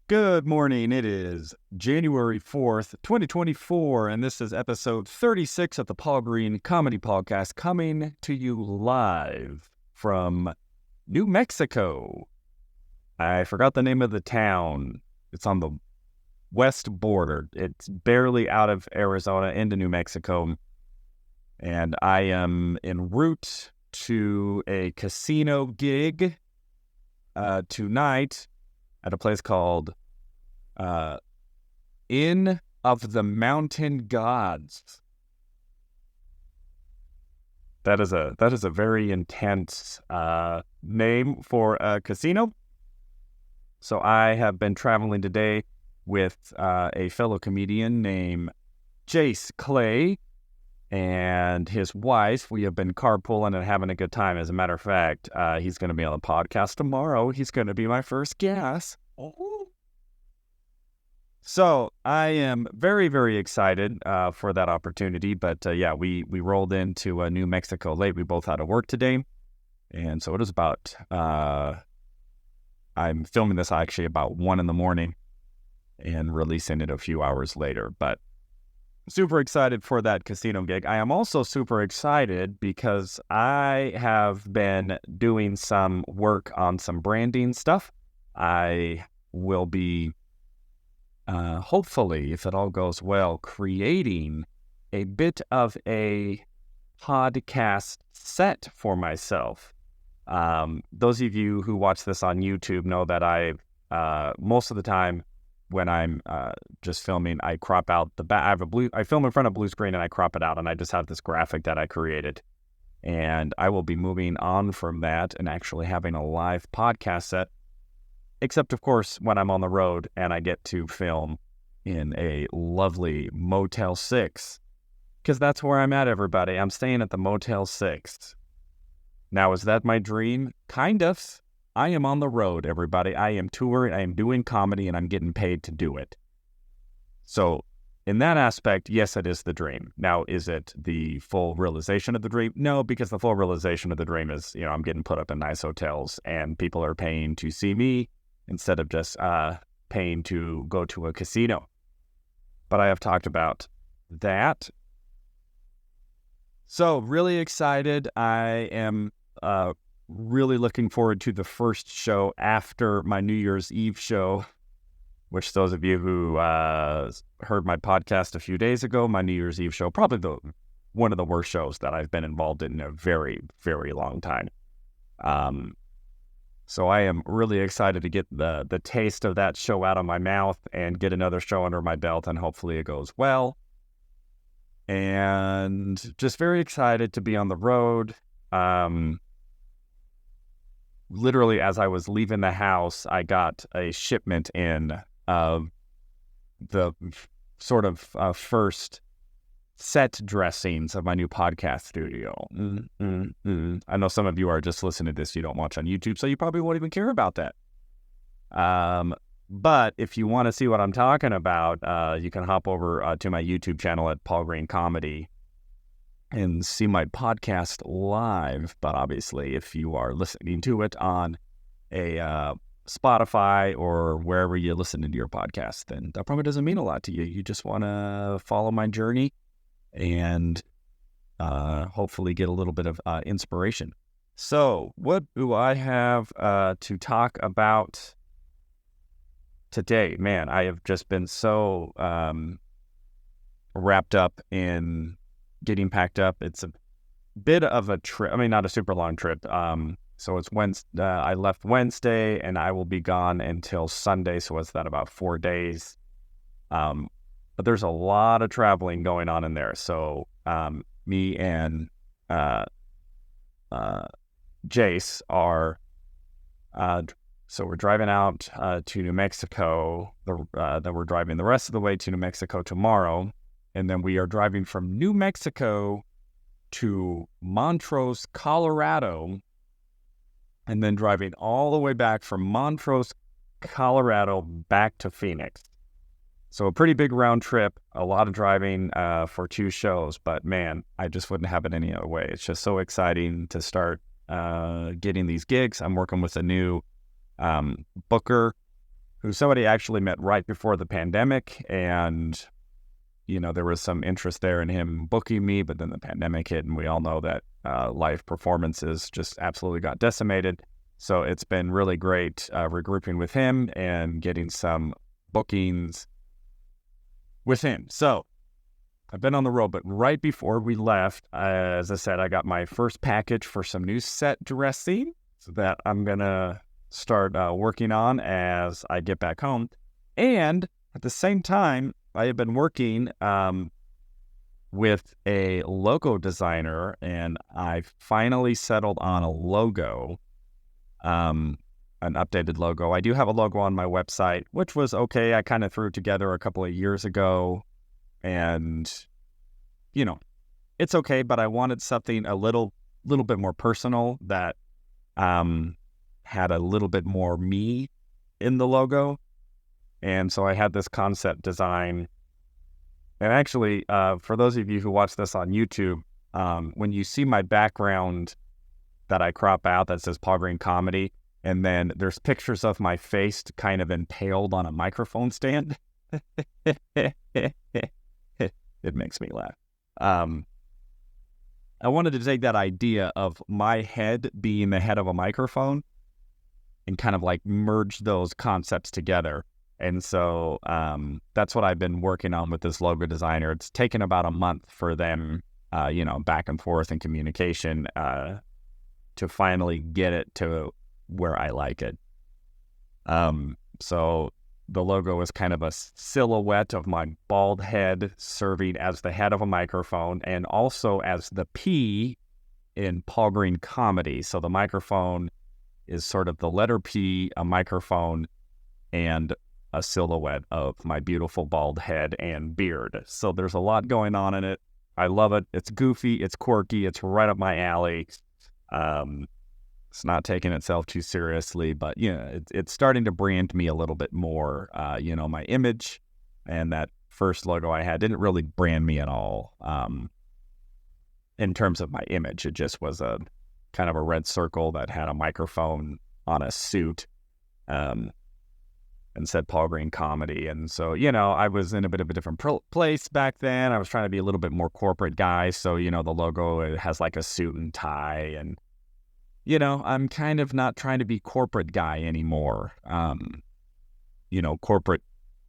Good morning. It is January 4th, 2024, and this is episode 36 of the Paul Green Comedy PaulCast, coming to you live from New Mexico. I forgot the name of the town. It's on the west border. It's barely out of Arizona into New Mexico, and I am en route to a casino gig tonight at a place called Inn of the Mountain Gods. That is a very intense name for a casino. So I have been traveling today with a fellow comedian named Jace Clay and his wife. We have been carpooling and having a good time. As a matter of fact, he's going to be on the podcast tomorrow. He's going to be my first guest. So I am very, very excited for that opportunity. But we rolled into New Mexico late. We both had to work today. And so it is about, I'm filming this actually about 1 a.m. and releasing it a few hours later. But super excited for that casino gig. I am also super excited because I have been doing some work on some branding stuff. I will be, hopefully, if it all goes well, creating a bit of a podcast set for myself. Those of you who watch this on YouTube know that I, most of the time, when I'm just filming, I crop out the back. I film in front of blue screen and I crop it out, and I just have this graphic that I created. And I will be moving on from that and actually having a live podcast set, except of course when I'm on the road and I get to film in a lovely Motel 6, because that's where I'm at, everybody. I'm staying at the Motel 6. Now, is that my dream? Kind of. I am on the road, everybody. I am touring, I am doing comedy, and I'm getting paid to do it. So, in that aspect, yes, it is the dream. Now, is it the full realization of the dream? No, because the full realization of the dream is, I'm getting put up in nice hotels, and people are paying to see me instead of just paying to go to a casino. But I have talked about that. So, really excited. I am really looking forward to the first show after my New Year's Eve show, which those of you who heard my podcast a few days ago, my New Year's Eve show, probably one of the worst shows that I've been involved in a very, very long time. So I am really excited to get the taste of that show out of my mouth and get another show under my belt, and hopefully it goes well. And just very excited to be on the road. Literally, as I was leaving the house, I got a shipment in of the sort of first set dressings of my new podcast studio. I know some of you are just listening to this. You don't watch on YouTube, so you probably won't even care about that. But if you want to see what I'm talking about, you can hop over to my YouTube channel at Paul Green Comedy and see my podcast live. But obviously, if you are listening to it on a Spotify or wherever you listen to your podcast, then that probably doesn't mean a lot to you. You just want to follow my journey and hopefully get a little bit of inspiration. So what do I have to talk about today? Man, I have just been so wrapped up in getting packed up. It's a bit of a trip. I mean, not a super long trip. So it's Wednesday. I left Wednesday, and I will be gone until Sunday. So what's that, about 4 days? But there's a lot of traveling going on in there. So me and Jace are. So we're driving out to New Mexico. Then we're driving the rest of the way to New Mexico tomorrow. And then we are driving from New Mexico to Montrose, Colorado, and then driving all the way back from Montrose, Colorado, back to Phoenix. So a pretty big round trip, a lot of driving for 2 shows, but man, I just wouldn't have it any other way. It's just so exciting to start getting these gigs. I'm working with a new booker who somebody actually met right before the pandemic, and there was some interest there in him booking me, but then the pandemic hit, and we all know that live performances just absolutely got decimated. So it's been really great regrouping with him and getting some bookings with him. So I've been on the road, but right before we left, as I said, I got my first package for some new set dressing that I'm going to start working on as I get back home. And at the same time, I have been working with a logo designer, and I finally settled on a logo, an updated logo. I do have a logo on my website, which was okay. I kind of threw it together a couple of years ago, and, it's okay, but I wanted something a little bit more personal that had a little bit more me in the logo. And so I had this concept design. And actually, for those of you who watch this on YouTube, when you see my background that I crop out that says Paul Green Comedy, and then there's pictures of my face kind of impaled on a microphone stand, it makes me laugh. I wanted to take that idea of my head being the head of a microphone and kind of like merge those concepts together. And so that's what I've been working on with this logo designer. It's taken about a month for them, back and forth in communication to finally get it to where I like it. So the logo is kind of a silhouette of my bald head serving as the head of a microphone and also as the P in Paul Green Comedy. So the microphone is sort of the letter P, a microphone, and a silhouette of my beautiful bald head and beard. So there's a lot going on in it. I love it. It's goofy. It's quirky. It's right up my alley. It's not taking itself too seriously, but it's starting to brand me a little bit more. My image and that first logo I had didn't really brand me at all. In terms of my image, it just was a kind of a red circle that had a microphone on a suit, and said Paul Green Comedy. And so, I was in a bit of a different place back then. I was trying to be a little bit more corporate guy. So, the logo, it has like a suit and tie, and I'm kind of not trying to be corporate guy anymore. Corporate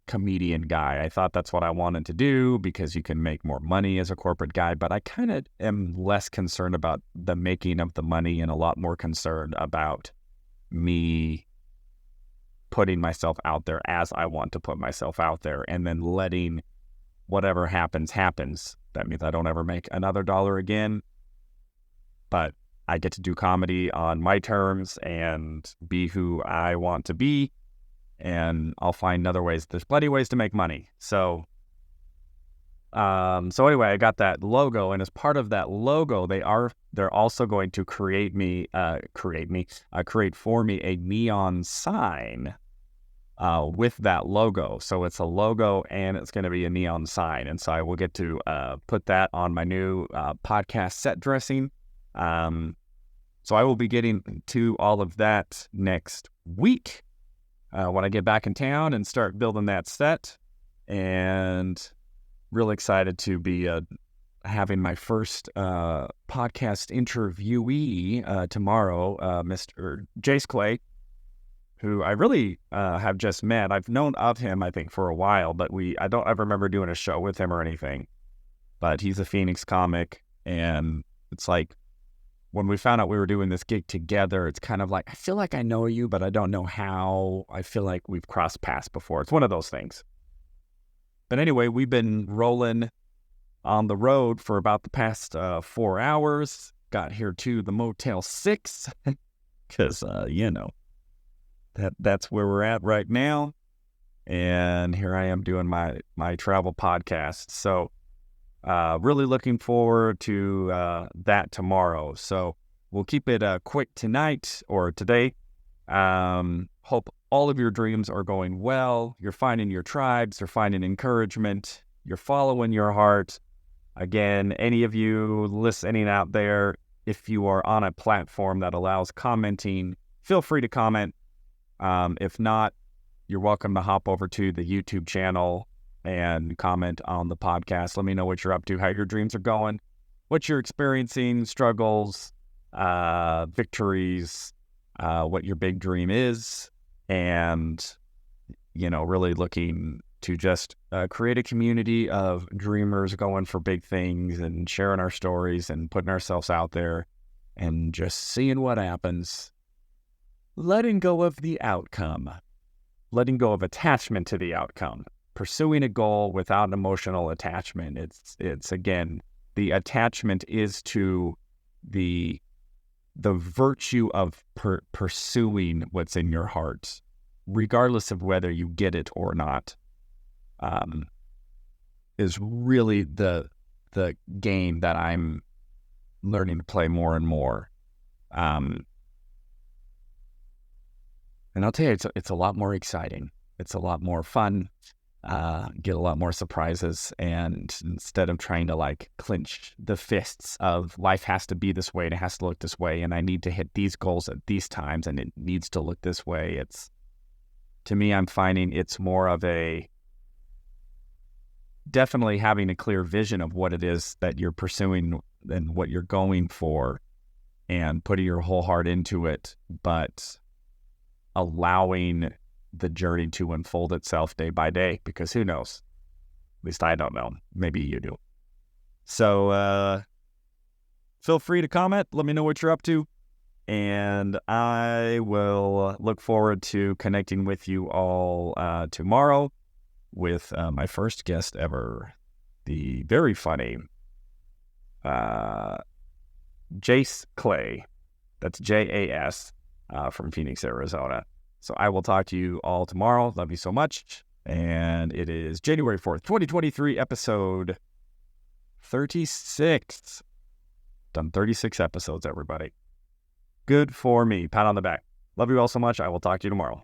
comedian guy. I thought that's what I wanted to do because you can make more money as a corporate guy, but I kind of am less concerned about the making of the money and a lot more concerned about me putting myself out there as I want to put myself out there, and then letting whatever happens. That means I don't ever make another dollar again, but I get to do comedy on my terms and be who I want to be, and I'll find other ways. There's plenty of ways to make money. So anyway, I got that logo, and as part of that logo, they're also going to create for me a neon sign with that logo. So it's a logo and it's going to be a neon sign, and so I will get to put that on my new podcast set dressing. So I will be getting to all of that next week when I get back in town and start building that set, and really excited to be having my first podcast interviewee tomorrow, Mr. Jace Clay, who I really have just met. I've known of him, I think, for a while, but I don't ever remember doing a show with him or anything. But he's a Phoenix comic, and it's like when we found out we were doing this gig together, it's kind of like, I feel like I know you, but I don't know how. I feel like we've crossed paths before. It's one of those things. But anyway, we've been rolling on the road for about the past 4 hours. Got here to the Motel 6 because, that's where we're at right now. And here I am doing my travel podcast. So really looking forward to that tomorrow. So we'll keep it quick tonight or today. Hope all of your dreams are going well. You're finding your tribes. You're finding encouragement. You're following your heart. Again, any of you listening out there, if you are on a platform that allows commenting, feel free to comment. If not, you're welcome to hop over to the YouTube channel and comment on the podcast. Let me know what you're up to, how your dreams are going, what you're experiencing, struggles, victories, what your big dream is, and, really looking to just create a community of dreamers going for big things and sharing our stories and putting ourselves out there and just seeing what happens. Letting go of the outcome, letting go of attachment to the outcome, pursuing a goal without emotional attachment. It's again, the attachment is to the virtue of pursuing what's in your heart, regardless of whether you get it or not, is really the game that I'm learning to play more and more. And I'll tell you, it's a lot more exciting. It's a lot more fun. Get a lot more surprises. And instead of trying to clench the fists of life has to be this way and it has to look this way and I need to hit these goals at these times and it needs to look this way. To me, I'm finding it's more of definitely having a clear vision of what it is that you're pursuing and what you're going for and putting your whole heart into it, but allowing the journey to unfold itself day by day, because who knows? At least I don't know. Maybe you do. So feel free to comment. Let me know what you're up to. And I will look forward to connecting with you all tomorrow with my first guest ever, the very funny Jace Clay. That's Jas. From Phoenix, Arizona. So I will talk to you all tomorrow. Love you so much. And it is January 4th, 2023, episode 36. Done 36 episodes, everybody. Good for me. Pat on the back. Love you all so much. I will talk to you tomorrow.